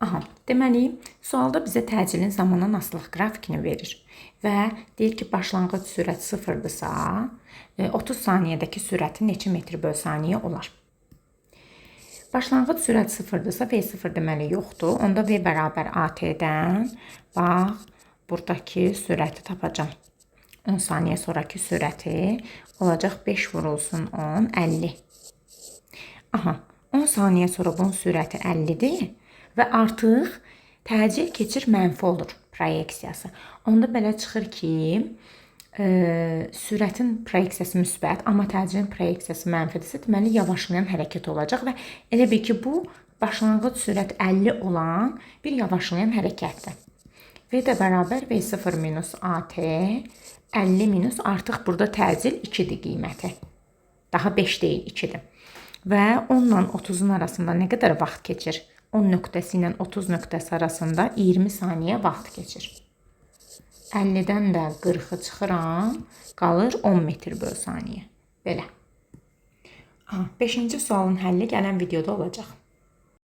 Aha, deməli, sualda bizə təcilin zamandan asılılıq qrafikini verir və deyir ki, başlanğıc sürət 0-dırsa, 30 saniyədəki sürəti neçə metr böl saniyə olar? Başlanğıc sürət 0-dırsa, V0 deməli yoxdur. Onda V bərabər AT-dən, bax, buradakı sürəti tapacam. 10 saniyə sonraki sürəti olacaq 5 vurulsun 10, 50. Aha, 10 saniyə sonra bunun sürəti 50-dir və artıq təcil keçir mənfi olur proyeksiyası. Onda belə çıxır ki, sürətin proyeksiyası müsbət, amma təcilin proyeksiyası mənfidirsə, deməli yavaşlayan hərəkət olacaq və elə bil ki, bu başlanğıc sürət 50 olan bir yavaşlayan hərəkətdir. V də bərabər V0 minus AT, 50 minus artıq burada təcil 2-dir qiyməti. Daha 5 deyil, 2-dir. Və 10 ilə 30-un arasında nə qədər vaxt keçir? 10 nöqtəsi ilə 30 nöqtəsi arasında 20 saniyə vaxt keçir. 50-dən də 40-ı çıxıram, qalır 10 metr böl saniyə. Belə. 5-ci sualın həlli gələn videoda olacaq.